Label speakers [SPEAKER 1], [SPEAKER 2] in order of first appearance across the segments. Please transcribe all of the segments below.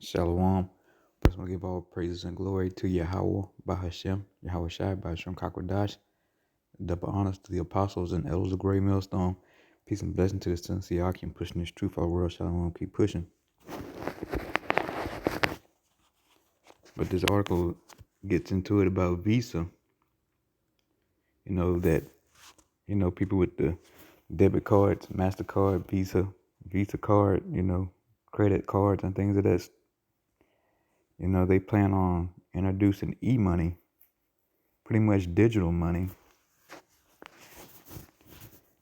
[SPEAKER 1] Shalom. First, I want to give all praises and glory to Yahweh, Bahashem, Yahweh Shai, Bahashem Kakwadash. Double honors to the apostles and elders of Great Millstone. Peace and blessing to the son Siakim, pushing this truth our world. Shalom, keep pushing. But this article gets into it about Visa. People with the debit cards, MasterCard, Visa card, credit cards and things of that. They plan on introducing e-money, pretty much digital money.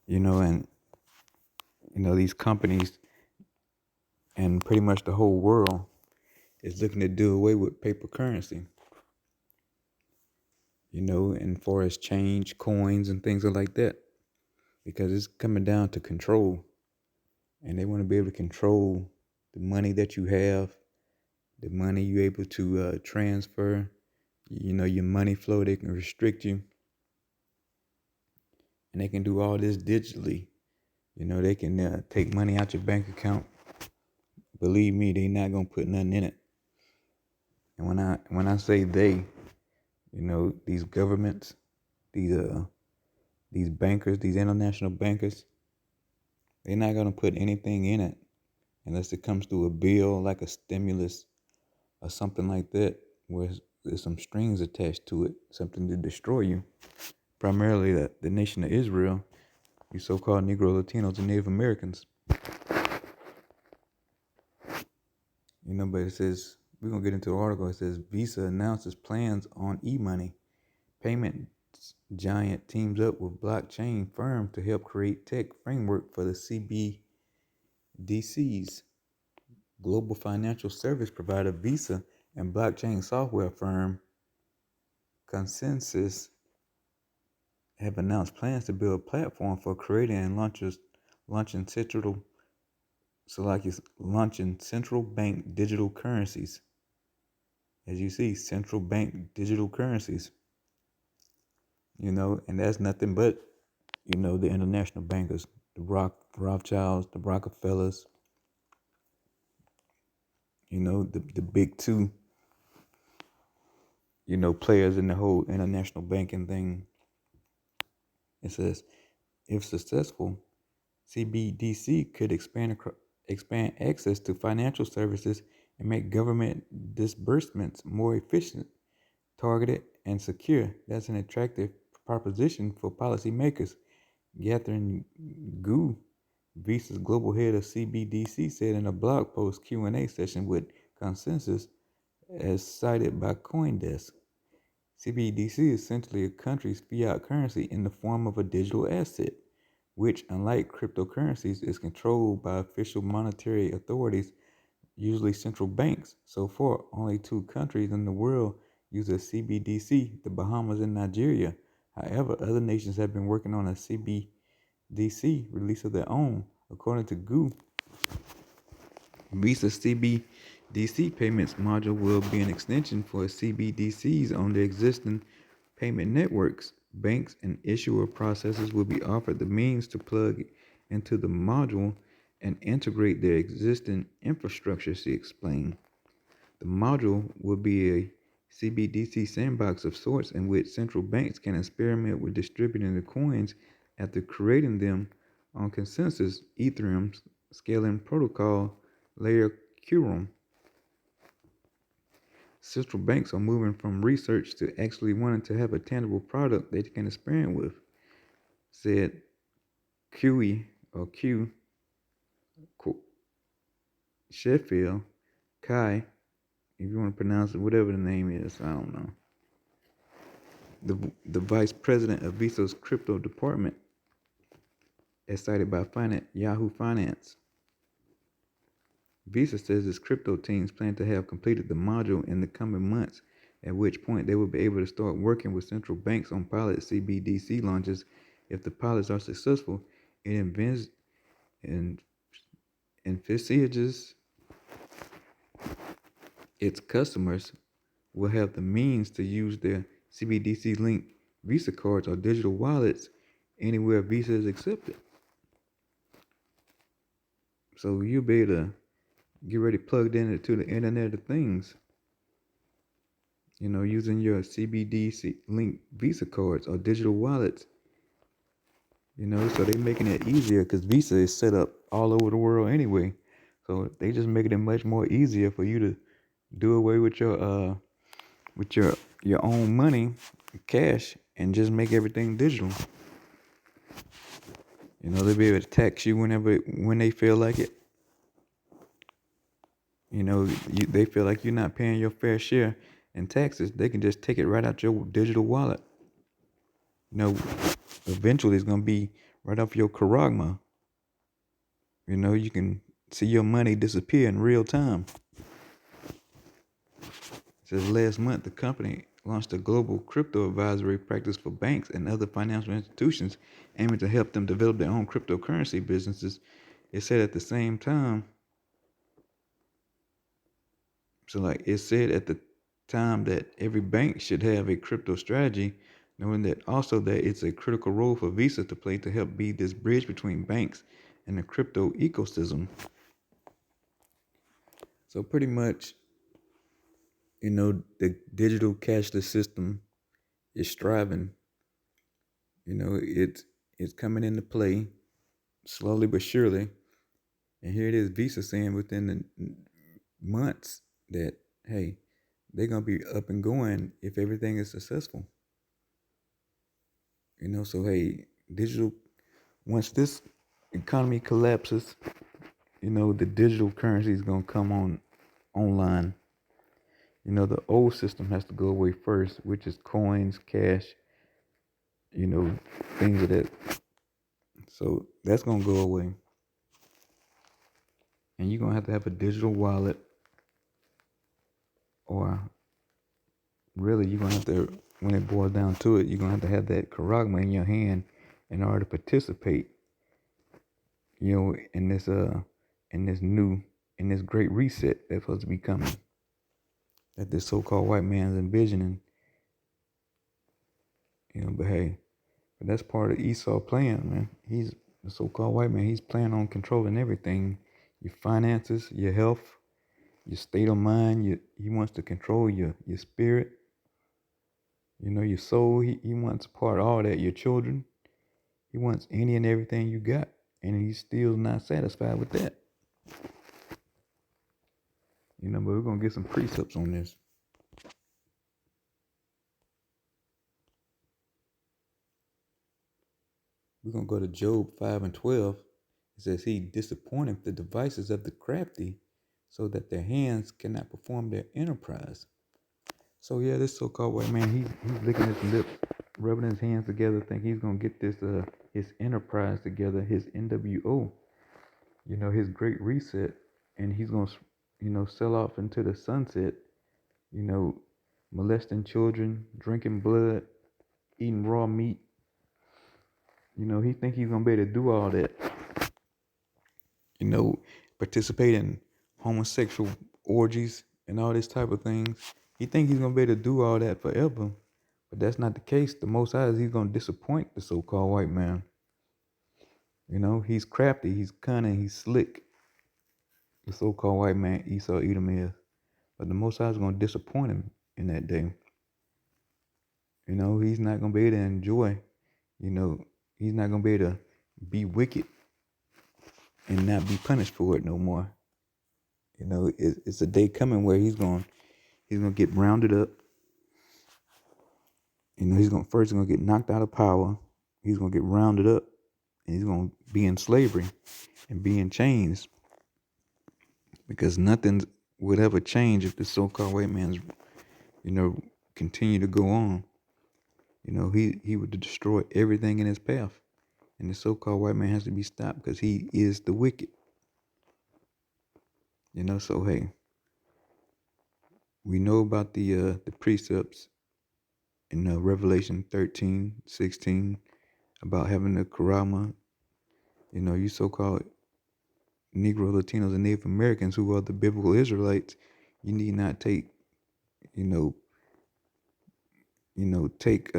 [SPEAKER 1] These companies and pretty much the whole world is looking to do away with paper currency, and for as change, coins, and things like that, because it's coming down to control, and they want to be able to control the money that you have, the money you're able to transfer, your money flow. They can restrict you, and they can do all this digitally. They can take money out your bank account. Believe me, they're not gonna put nothing in it. And when I say they, these governments, these bankers, these international bankers, they're not gonna put anything in it unless it comes through a bill like a stimulus or something like that, where there's some strings attached to it, something to destroy you. Primarily the nation of Israel, you so-called Negro, Latinos, and Native Americans. But it says, we're going to get into the article. It says, Visa announces plans on e-money. Payment giant teams up with blockchain firm to help create tech framework for the CBDCs. Global financial service provider Visa and blockchain software firm Consensus have announced plans to build a platform for creating and launching central bank digital currencies. As you see, central bank digital currencies. And that's nothing but, the international bankers, the Rothschilds, the Rockefellers, the big two, players in the whole international banking thing. It says, if successful, CBDC could expand access to financial services and make government disbursements more efficient, targeted, and secure. That's an attractive proposition for policymakers. Catherine Gu, Visa's global head of CBDC, said in a blog post Q&A session with Consensus, as cited by CoinDesk. CBDC is essentially a country's fiat currency in the form of a digital asset, which, unlike cryptocurrencies, is controlled by official monetary authorities, usually central banks. So far, only 2 countries in the world use a CBDC, the Bahamas and Nigeria. However, other nations have been working on a CBDC release of their own. According to Gu, Visa's CBDC payments module will be an extension for CBDCs on the existing payment networks. Banks and issuer processors will be offered the means to plug into the module and integrate their existing infrastructure, she explained. The module will be a CBDC sandbox of sorts in which central banks can experiment with distributing the coins after creating them on Consensus Ethereum's scaling protocol layer Quorum. Central banks are moving from research to actually wanting to have a tangible product they can experiment with, said QE or Q Sheffield Kai, if you want to pronounce it, whatever the name is, I don't know. The vice president of Visa's crypto department, as cited by Yahoo Finance. Visa says its crypto teams plan to have completed the module in the coming months, at which point they will be able to start working with central banks on pilot CBDC launches. If the pilots are successful, it envisages its customers will have the means to use their CBDC-linked Visa cards or digital wallets anywhere Visa is accepted. So you'll be able to, get ready plugged into the Internet of Things. Using your CBDC link Visa cards or digital wallets. So they making it easier because Visa is set up all over the world anyway. So they just making it much more easier for you to do away with your own money, cash, and just make everything digital. They'll be able to tax you when they feel like it. They feel like you're not paying your fair share in taxes. They can just take it right out your digital wallet. Eventually it's gonna be right off your Karagma. You can see your money disappear in real time. It says last month the company launched a global crypto advisory practice for banks and other financial institutions aiming to help them develop their own cryptocurrency businesses. It said at the same time, it said at the time that every bank should have a crypto strategy, knowing that also that it's a critical role for Visa to play to help be this bridge between banks and the crypto ecosystem. So pretty much, the digital cashless system is striving. It's coming into play slowly but surely. And here it is, Visa saying within the months that, hey, they're going to be up and going if everything is successful. So hey, once this economy collapses, the digital currency is going to come online. The old system has to go away first, which is coins, cash, things of that. So that's going to go away. And you're going to have a digital wallet, or really you're going to have to, when it boils down to it, you're going to have that Karagma in your hand in order to participate, in this great reset that's supposed to be coming, that this so-called white man's envisioning. But hey, that's part of Esau plan, man. He's the so-called white man. He's planning on controlling everything, your finances, your health, your state of mind. He wants to control your spirit, your soul. He wants part of all that, your children. He wants any and everything you got, and he's still not satisfied with that. But we're going to get some precepts on this. We're going to go to Job 5:12. It says, he disappointeth the devices of the crafty, so that their hands cannot perform their enterprise. So yeah, this so-called white man, he's licking his lips, rubbing his hands together, think he's going to get this his enterprise together, his NWO, his great reset, and he's going to, sell off into the sunset, molesting children, drinking blood, eating raw meat. He think he's gonna be able to do all that. Participate in homosexual orgies and all this type of things. He think he's gonna be able to do all that forever, but that's not the case. The Most High is he's gonna disappoint the so-called white man. He's crafty, he's cunning, he's slick. The so-called white man, Esau Edom is, but the Most High is gonna disappoint him in that day. He's not gonna be able to enjoy. He's not gonna be able to be wicked and not be punished for it no more. It's a day coming where he's gonna get rounded up. He's gonna get knocked out of power. He's gonna get rounded up, and he's gonna be in slavery and be in chains, because nothing would ever change if the so-called white man's, continue to go on. He would destroy everything in his path, and the so-called white man has to be stopped because he is the wicked. So hey, we know about the precepts in Revelation 13:16 about having the Karama. You so-called Negro, Latinos, and Native Americans who are the biblical Israelites, you need not take, take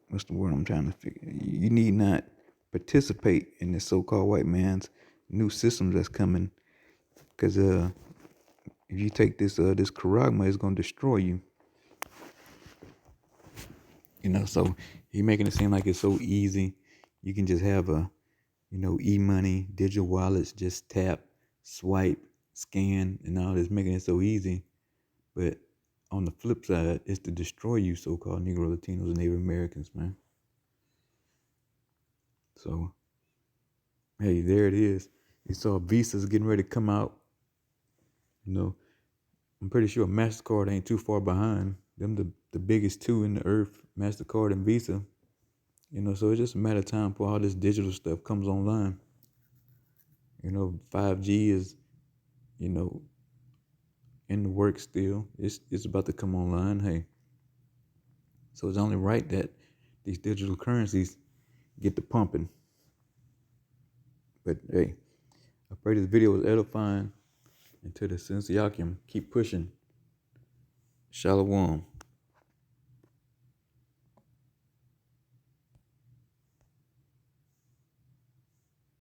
[SPEAKER 1] what's the word I'm trying to figure? You need not participate in this so-called white man's new systems that's coming. Cause if you take this charagma, it's gonna destroy you. So he making it seem like it's so easy. You can just have e-money, digital wallets, just tap, swipe, scan, and all this, making it so easy. But on the flip side, it's to destroy you, so-called Negro, Latinos, and Native Americans, man. So, hey, there it is. You saw Visa's getting ready to come out. I'm pretty sure MasterCard ain't too far behind. Them the biggest two in the earth, MasterCard and Visa. So it's just a matter of time before all this digital stuff comes online. 5G is, you know, in the works still. It's about to come online. Hey, so it's only right that these digital currencies get to pumping. But hey, I pray this video was edifying. And to the sense y'all can keep pushing. Shalom.